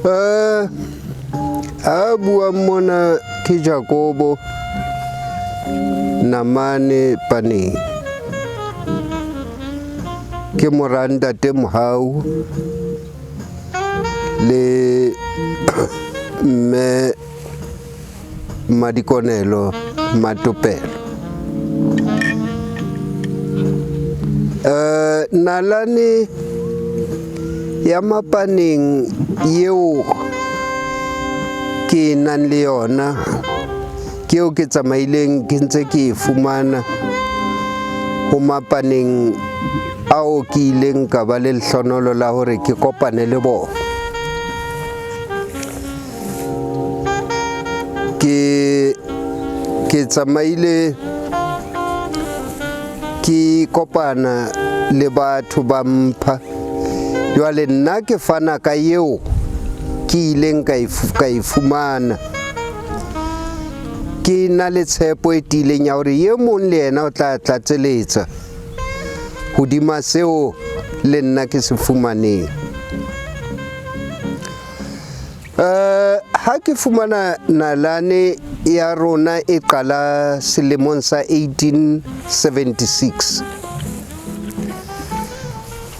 A bua mona ke Jacobo Namane Pane ke moranda te Mohau le me Madikonelo Matopelo. Nalane ya mapaneng yeo ke nang le yona keo ke tsamaileng ke ntse ke fumana ho mapaneng ao ke ileng ka ba le lehloonolo la hore ke kopane le bona. Ke tsamaile ke kopana le batho ba mpha jwale nna ke fana ka yeo ke ileng ka ifumana ke na le tshepo e tiileng ya hore ye mong le yena o tla tlatseletsa hodima seo le nna ke se fumaneng. Ha ke fumana nalane ya rona e qala selemong sa 1876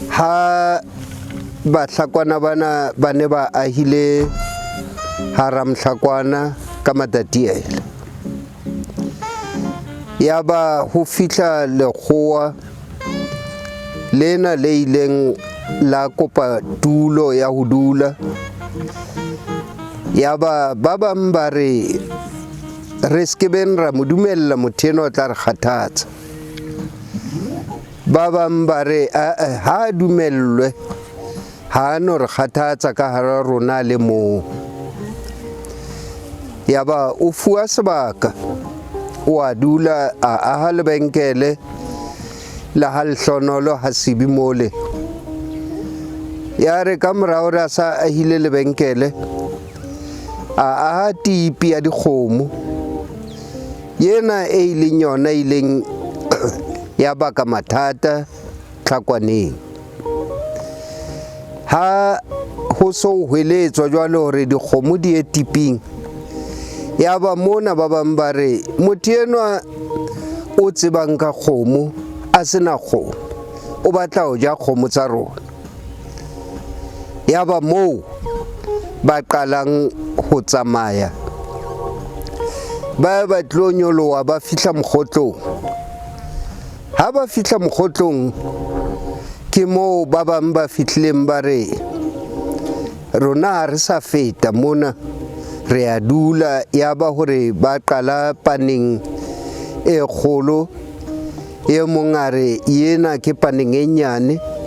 ha bahlakwana bana ba ne ba ahile Haramhlakwana ka Matatiele. Ya ba ho fihla lekgowa lena le ileng la kopa tulo ya ho dula. Ya ba bang ba re skebeng ra mo dumella motho enwa o tla re kgathatsa. Ba bang ba re ha dumellwe ha no re kgathatsa ka hara rona le moo. Ya ba o fuwa sebaka o a dula a aha lebenkele la ha lehloonolo ha sibi mole. Ya re ka morao re a sa ahile lebenkele a aha tipi ya dikgomo yena e ileng yona ileng ya baka mathata Tlhakwaneng. Ha ho so hweletswa jwalo hore dikgomo di e tiping, ya ba mona ba bang ba re motho enwa o tsebang ka kgomo a sena kgomo o batla ho ja kgomo tsa rona. Ya ba moo ba qalang ho tsamaya ba tlo nyoloha ba fihla mokgotlong. Ha ba fihla mokgotlong ke moo ba bang ba fihlileng ba re rona ha re sa feta mona re a dula. Ya ba hore ba qala paneng e kgolo e mong a re yena ke paneng e nyane.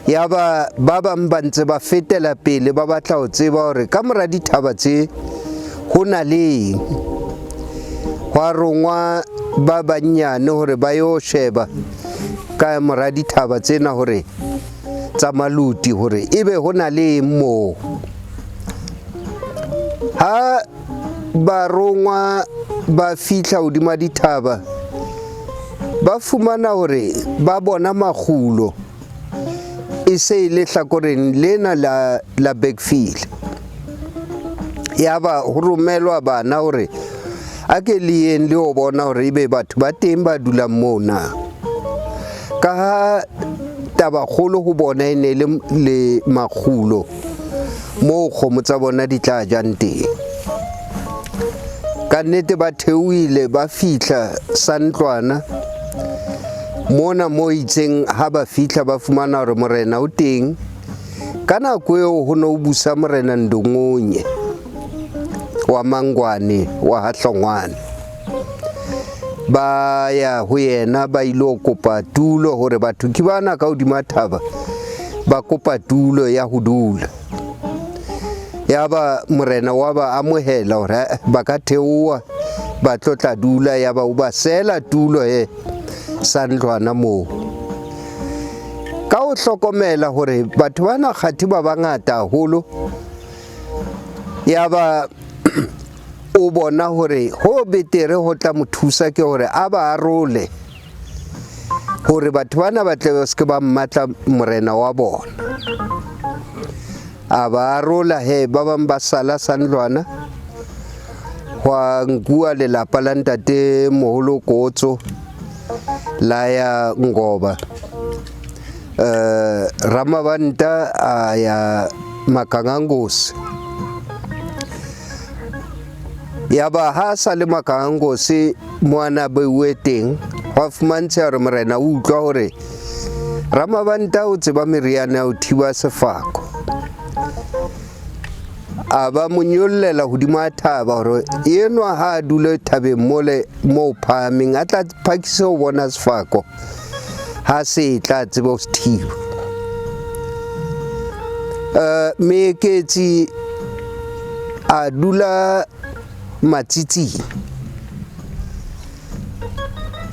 Ya ba bang ba ntse ba fetela pele ba batla ho tseba hore ka mora dithaba tse ho na le hwa rongwa ba banyane hore ba yo sheba ka mora dithaba tsena hore tsa maluti hore ebe ho na le moo. Ha ba rongwa ba fihla hodima dithaba ba fumana hore ba bona makgulo e se ile hlakoreng lena la Bergville. Ya ba ho romelwa bana hore a ke leng le ho bona hore ebe batho ba teng ba dulang mona. Ka ha taba kgolo ho bona e ne le makgulo moo kgomo tsa bona di tla jang teng. Ka nnete ba theohile ba fihla Santlwana mona moo itseng ha ba fihla ba fumana hore morena o teng. Ka nako eo ho no busa morena Ndongonye wa Mangwane wa Hahlongwane. Ba ya ho yena ba ilo kopa tulo hore batho ke bana ka hodima thaba ba kopa tulo ya ho dula. Ya ba morena wa ba amohela hore ba ka theoha ba tlo tla dula. Ya ba o ba sela tulo Santlwana moo. Ka ho hlokomela hore batho bana kgathi ba bangata haholo, ya ba o bona hore ho betere ho tla mo thusa ke hore a ba arole hore batho bana ba tle se ke ba mmatla morena wa bona. a ba rola he ba bang ba sala Sanlwana hwa nkua lelapa la ntate Moholo Kotso la ya Ngoba, Ramabanta a ya Makangangosi. Ya ba ha sa le Makangangosi moana beuwe teng hwa fumantsha hore morena o utlwa hore Ramabanta o tseba meriana o thiba sefako, a ba mo nyollela hodimo a thaba hore enwa ha a dule thabeng mole mo phahameng a tla phakise ho bona sefako ha se tla tseba ho se thiba. Meeketsi a dula matsitsing,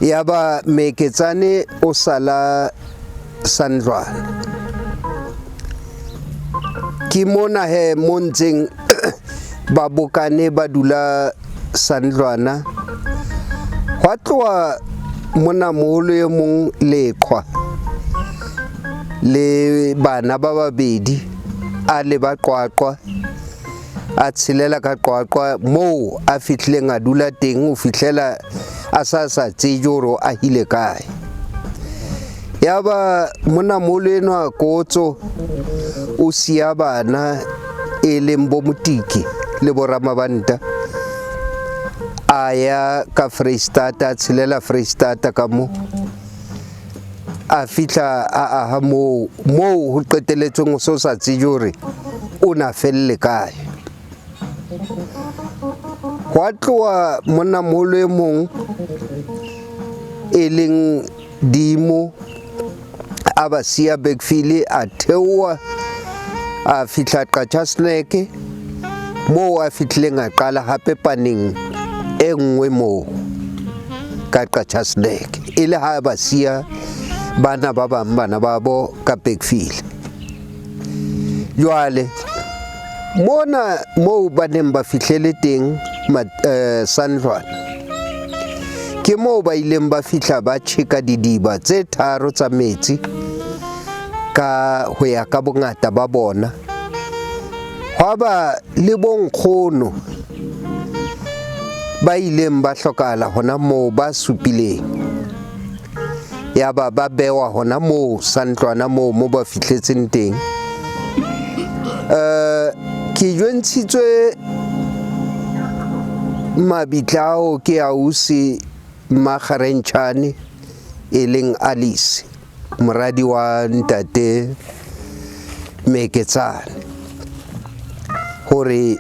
ya ba Meeketsane o sala Sanlwana. Ke mona he mo ntseng ba bokane ba dula Sanlwana, hwa tloha mona moholo e mong Leqhwa le bana ba babedi a le ba Qwaqwa, a tshelela ka Qwaqwa moo a fihlileng a dula teng ho fihlela a sa tsebe hore a hile kae. Ya ba mona moholo enwa Kotso o siya bana e leng bo Motiki le bo Ramabanta a ya ka Freistata, a tshelela Freistata ka mo a fihla a aha moo ho qeteletsweng o so sa tsebe hore o na felle kae. Hwa tloha mona moholo e mong e leng Dimo a ba siya Bergville, a theoha a fihla Qatjhasneck moo a fihlileng a qala hape paneng e nngwe moo ka Qatjhasneck, e le ha ba siya bana ba bang bana ba bo ka Bergville. Jwale mona moo ba neng ba fihlele teng Sanlwana ke moo ba ileng ba fihla ba tjheka didiba tse 3 tsa metsi ka ho ya ka bongata ba bona, hwa ba le bonkgono ba ileng ba hlokahala hona moo ba supileng, ya ba bewa hona moo Sanlwana moo ba fihletseng teng. Ke jwentshitswe mabitla ao ke ausi Makgarentjhane e leng Alice, moradi wa ntate Meeketsane, hore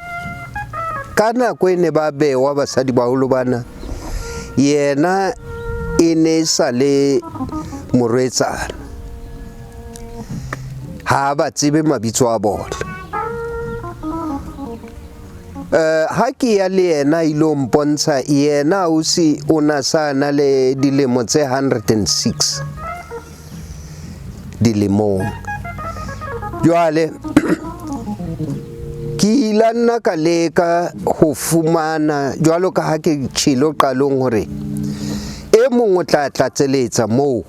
ka nako e ne ba bewa basadi baholo bana yena e ne sa le morwetsana, ha ba tsebe mabitso a bona. Ha ke ya le yena ilo mpontsha yena ausi o na sana le dilemo tse 106 dilemong. Jwale ke ila nna ka leka ho fumana jwalo ka ha ke tshilo qalong hore e mong o tla tlatseletsa moo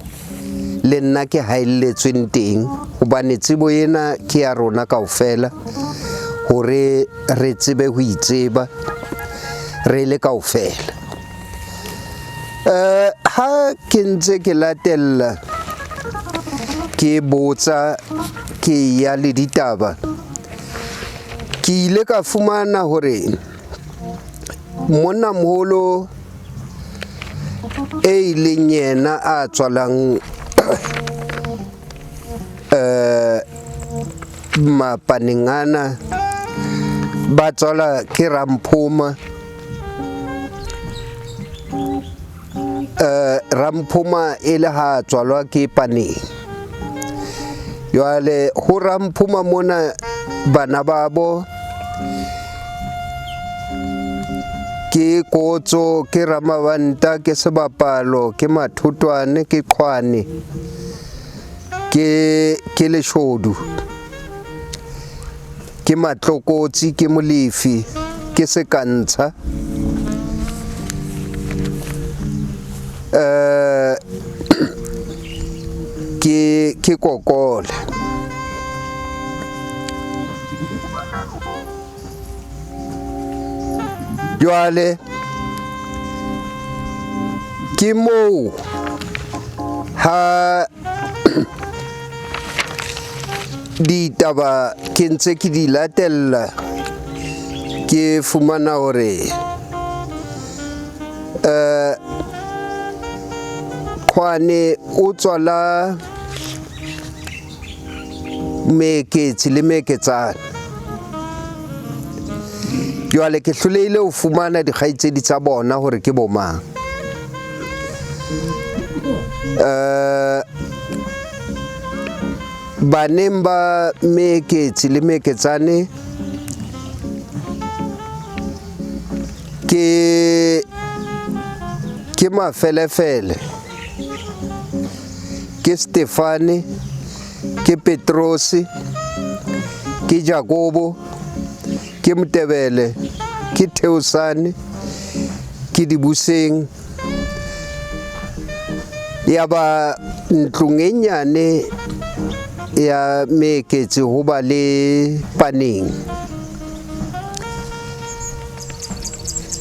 le nna ke haelletsweng teng, hobane tsebo ena ke ya rona kaofela hore re tsebe ho itseba re le kaofela. Ha ke ntse ke latella ke botsa ke ya le ditaba, ke ile ka fumana hore monna moholo e ileng yena a tswalang mapaneng ana ba tswala ke Ramphoma. Ramphoma e le ha tswalwa ke paneng. Jwale ho Ramphoma mona bana babo ke Kotso, ke Ramabanta, ke Sebapalo, ke Mathotwane, ke Qwane, ke Leshodu, ke Matlokotsi, ke Molefi, ke Sekantsha, ke Kokole. jwale ke moo ha ditaba ke ntse ke di latella ke fumana hore Kwane o tswala meketsi le meketsana jwale ke hlolehile ho fumana dikgaitsedi tsa bona hore ke bomang baneng ba meketsi le meketsane ke Mafelefele, ke Stefane, ke Petrosi, ke Jakobo, ke Mtebele, ke Theosane, ke Dibuseng yaba ntlong e nyane ya meketsi ho ba le Paneng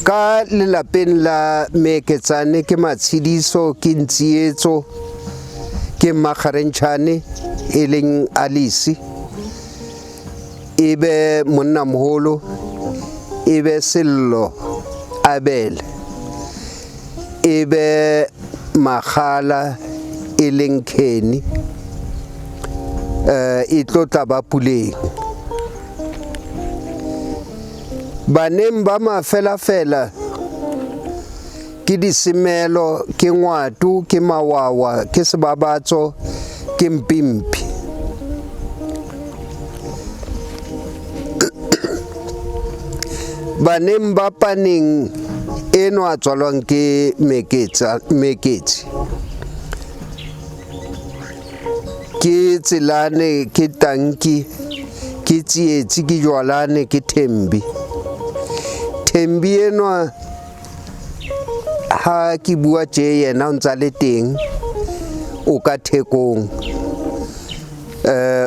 ka lelapeng la meketsane ke Matshidiso, ke Ntsietso, ke Makgarentjhane e leng Alice, ebe monnamoholo, ebe Sello Abel, ebe Magala e leng Kenny, e tlo tla ba Puleng. Baneng ba Mafelafela ke Disemelo, ke Ngwatu, ke Mawawa, ke Sebabatso, ke Mpimpi. Baneng ba Paneng eno a tswalwang ke Meketsi ke Tselane, ke Tanki, ke Tsietsi, ke Jwalane, ke Thembi. Thembi eno ha ke bua tje yena o ntsa le teng o ka Thekong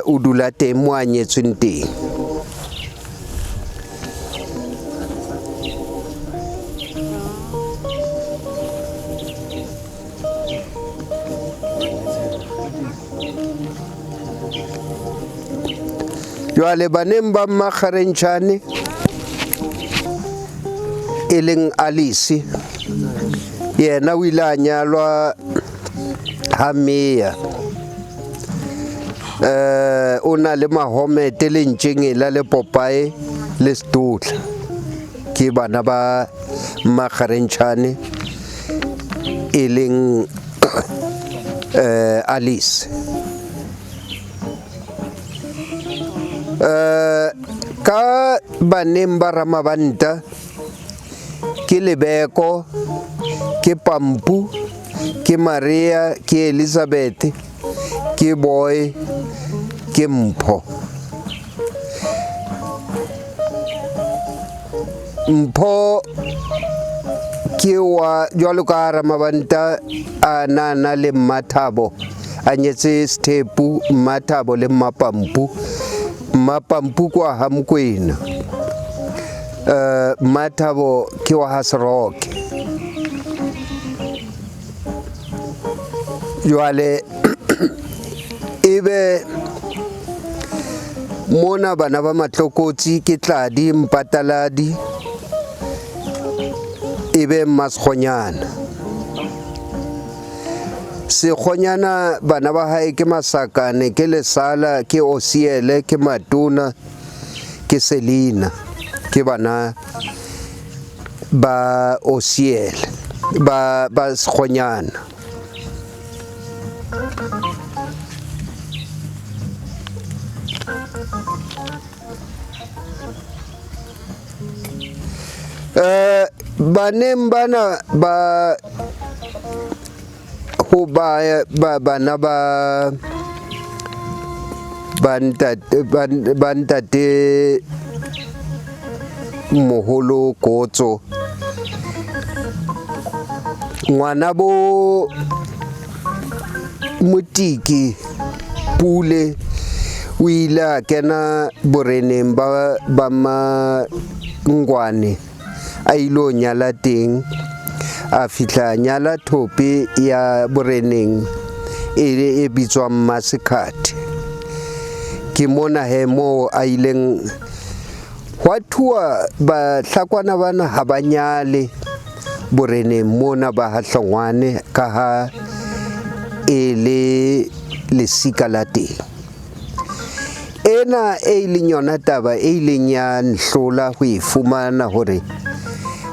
o dula teng mo a nyetsweng teng. Jwale baneng ba Makgarentjhane e leng Alice yena o ile a nyalwa ha Meya o na le Mahomete le Ntjengela le Popaye le Stutla ke bana ba Makgarentjhane e leng Alice. Ka baneng ba Ramabanta ke Lebeko, ke Pampu, ke Maria, ke Elizabeth, ke Boy, ke Mpho. Mpho ke wa jwalo ka Ramabanta a nana le Mmathabo a nyetse Sthepu, Mmathabo le Mmapampu. Mmapampu kwa ha Mokwena, Mmathabo ke wa ha Seroke. Jwale ebe mona bana ba Matlokotsi ke Tladi, Mpataladi, ebe Mmasekgonyana. Sekgonyana bana ba hae ke Masakane, ke Lesala, ke Osiele, ke Matona, ke Selina, ke bana ba Osiele ba Sekgonyana. Baneng bana ba ho bana ba bantate moholo Kotso, ngwana bo Motiki Pule o ile a kena boreneng ba Mangwane a ilo nyala teng a fihla nyala thope ya boreneng e bitswang Masekate. Ke mona he mo a ileng hwa thua bahlakwana bana ha ba nyale boreneng mona ba ha Hlongwane ka ha e le lesika la teng. Ena e leng yona taba e ileng ya nhlola ho e fumana hore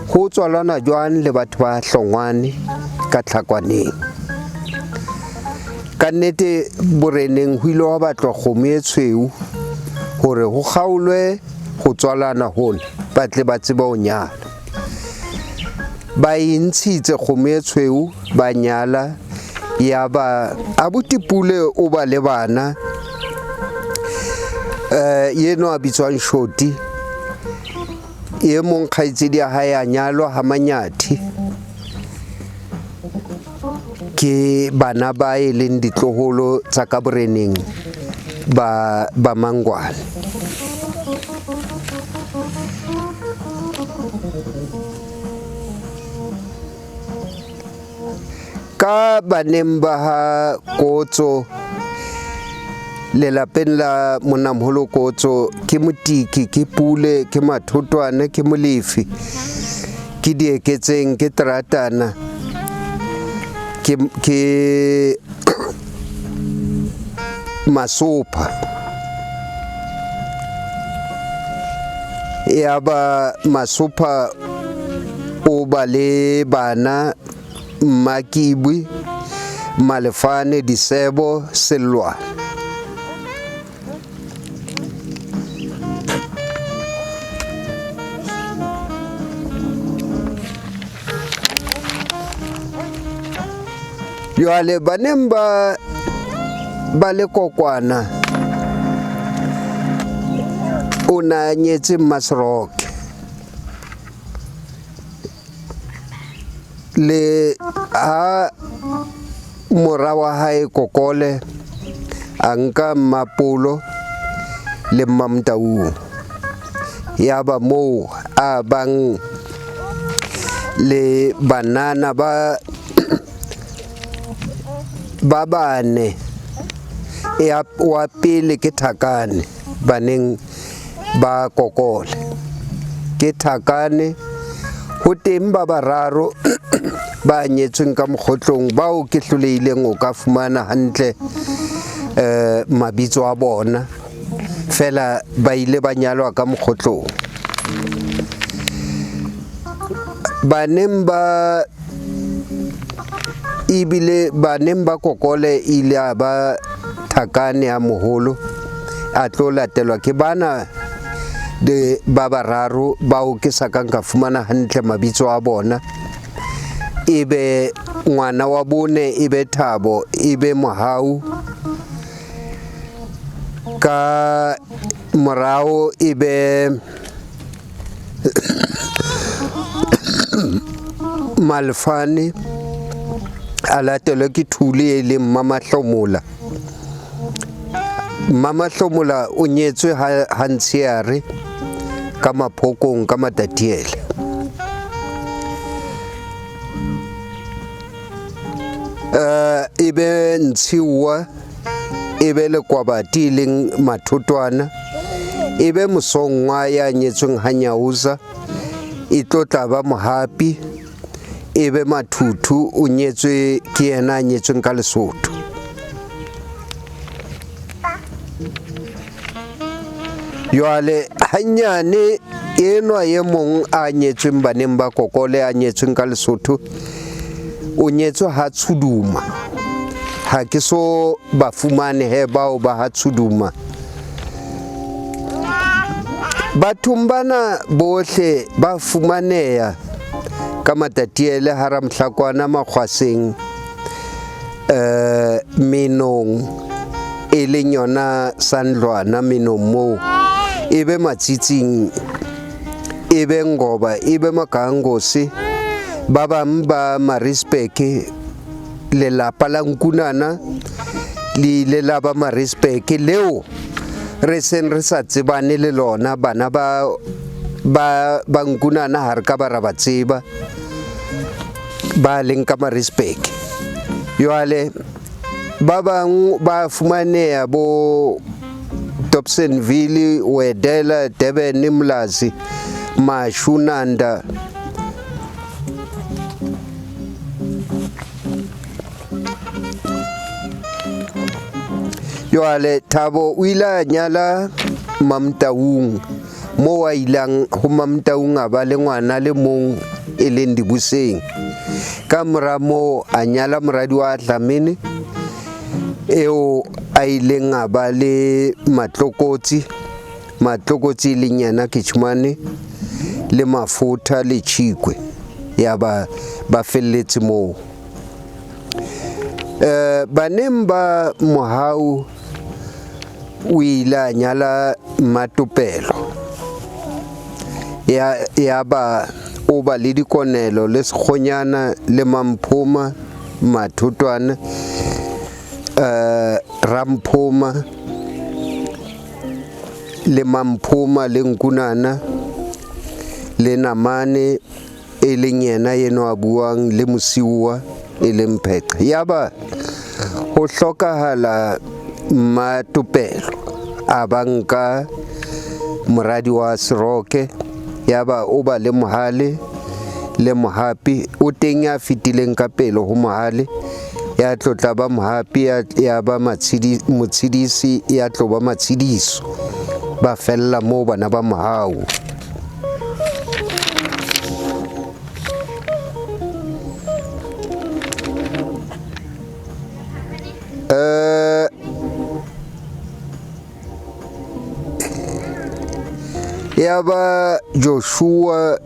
ho tswalana jwang le batho ba Hlongwane ka Tlhakwaneng. Ka nnete boreneng ho ile wa batlwa kgomo e tshweu hore ho kgaolwe ho tswalana hona ba tle ba tseba ho nyala. Ba e ntshitse kgomo e tshweu ba nyala, ya ba abuti Pule o ba le bana yeno a bitswang Shoti, ye mong kgaitsedi ya hae a nyalwa ha Manyathi, ke bana ba e leng ditloholo tsa ka boreneng ba Mangwane. Ka baneng ba ha Kotso, lelapeng la Monamholo Kotso, ke Motiki, ke Pule, ke Mathotwane, ke Molefi, ke Dieketseng, ke Teratana, ke Masopa. Ya ba Masopa o ba le bana Makibwi, Malefane, Disebo, Selwa. Jwale baneng ba le Kokwana o na nyetse Masroke le ha mora wa hae Kokole a nka Mapolo le Mamtaung, ya ba moo a bang le banana ba bane. Wa pele ke Thakane, baneng ba Kokole ke Thakane, ho teng ba bararo ba nyetsweng ka Mokgotlong bao ke hlolehileng o ka fumana hantle mabitso a bona, fela ba ile ba nyalwa ka Mokgotlong. Baneng ba Kokole ile ba Thakane a moholo a tlo latelwa ke bana de ba bararo bao ke sa kang ka fumana hantle mabitso a bona. Ebe ngwana wa bone ebe Thabo, ebe Mohau, ka morao ebe Malefane, a latelwa ke Thuli e leng Mama Hlomola. Mama Hlomola o nyetswe ha Ntshiare ka Maphokong ka Matatiele. Ebe Ntshiwa, ebe Lekwabati leng Mathotwana, ebe Mosongwa ya nyetsweng ha Nyauza, e tlo tla ba Mohapi, ebe Mathuthu o nyetswe ke yena a nyetsweng ka Lesotho. Jwale hanyane enwa ye mong a nyetsweng baneng ba Kokole a nyetsweng ka Lesotho o nyetswe ha Tshuduma. Ha ke so ba fumane he bao ba ha Tshuduma. Bathong bana bohle ba fumaneha ka Matatiele, hara Mhlakwana, Makgwaseng, Menong e leng yona Sandlwana, Menong moo, ebe Matsitsing, ebe Ngoba, ebe Makangosi, ba bang ba Maritzburg, lelapa la Nkunana le ile la ba Maritzburg leo re seng re sa tsebane le lona, bana ba ba nkunana ha re ka ba ra ba tseba ba leng ka Maritzburg. Jwale ba bang ba fumaneha bo Dobsonville, Wedela, Durban, Mlazi, Mashunanda. Jwale Thabo o ile a nyala Mamtaung mo wa ilang ho Mamtaung a ba le ngwana le mong e leng Dibuseng. Ka mora mo a nyala moradi wa Dlamini eo a ileng a ba le Matlokotsi le nyana Kitchumane le Mafutha le Chikwe ya ba felletse moo. Baneng ba Mohau o ile a nyala Matopelo ya ba o ba le dikonelo le Sekgonyana le Mamphoma Mathotwana Ramphoma le Mamphoma le Nkunana le Namane e leng yena yeno a buang le Mosiuwa e leng Pheqa. Ya ba ho hlokahala Matopelo a banka moradi wa Seroke, ya ba o ba le Mohale le Mohapi o teng ya fitileng ka pele ho Mohale ya tlotla ba Mohapi ya ba Motshidisi ya tlo ba Matshidiso ba fella moo bana ba Mohau. Ya ba Joshua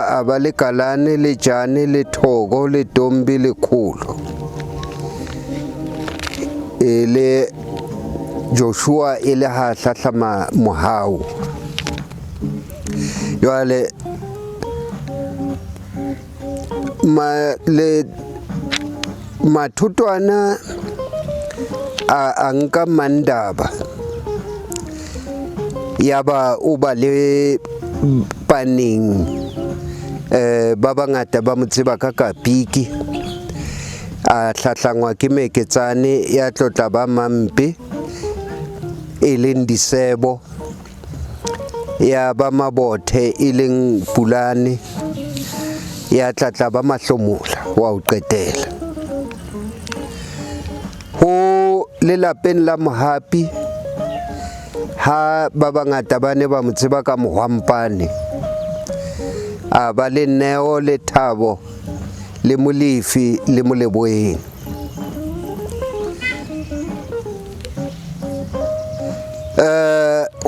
a ba le Kalane le Jane le Thogo le Tombi le Kholo. Le Joshua e le ha hlahlama Mohau. Jwale le Mathotwana a nka Mandaba ya ba o ba le Paneng ba bangata ba mo tseba ka Kapiki a hlahlangwa ke Meketsane ya tlotla ba Mampe e leng Disebo ya ba Mabothe e leng Pulane ya tlatla ba Mahlomola wa o qetela. Ho lelapeng la Mohapi ha ba bangata ba ne ba mo tseba ka Mohwampane a ba le Neo le Thabo le Molefi le Moleboeng.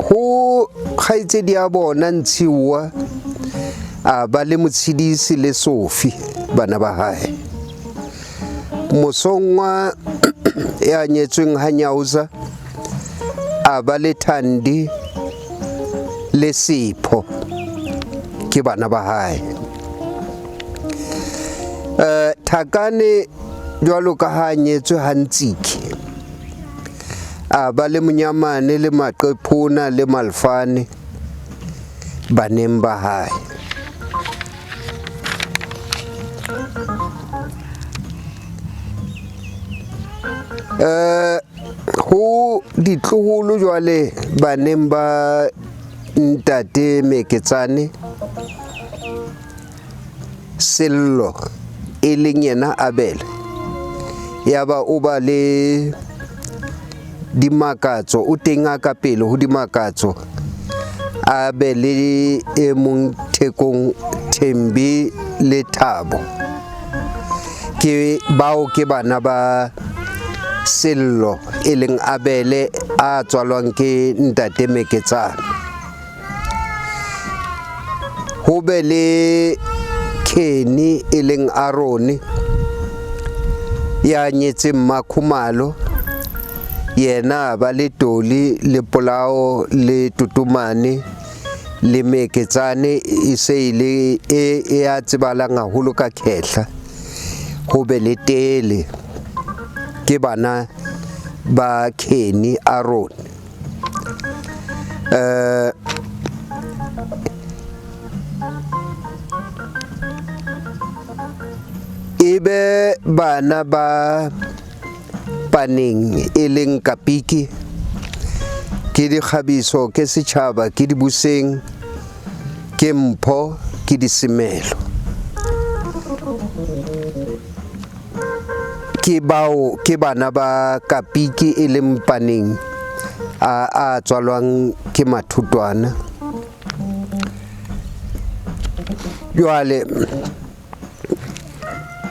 Ho kgaitsedi ya bona Ntshiuwa a ba le Motshidisi le Sofi bana ba hae. Mosongwa ya nyetsweng ha Nyauza a ba le Thandi le Sipho ke bana ba hae. Thakane jwalo ka ha nyetswe ha Ntshiki a ba le Monyamane le Maqephona le Malfane baneng ba hae. Ho ditloholo jwale baneng ba Ntate Meketsane Sello e leng yena Abele ya ba o ba le Dimakatso o teng a ka pele ho Dimakatso a be le e mong Thekong Thembi le Thabo ke bao ke bana ba Sello e leng Abele a tswalwang ke Ntate Meketsane. Ho be le Kenny e leng Arone ya nyetseng Makhumalo yena ba le Toli le Polao le Tutumane le Meketsane e se ile e a tsebalang haholo ka Khehla. Ho be le Tele ke bana ba Kenny Arone. be bana ba Paneng e leng Kapiki, ke Dikgabiso, ke Setšhaba, ke Dibuseng, ke Mpho, ke Disemelo. Ke bana ba Kapiki e leng Paneng a tswalwang ke mathutwana. Jwale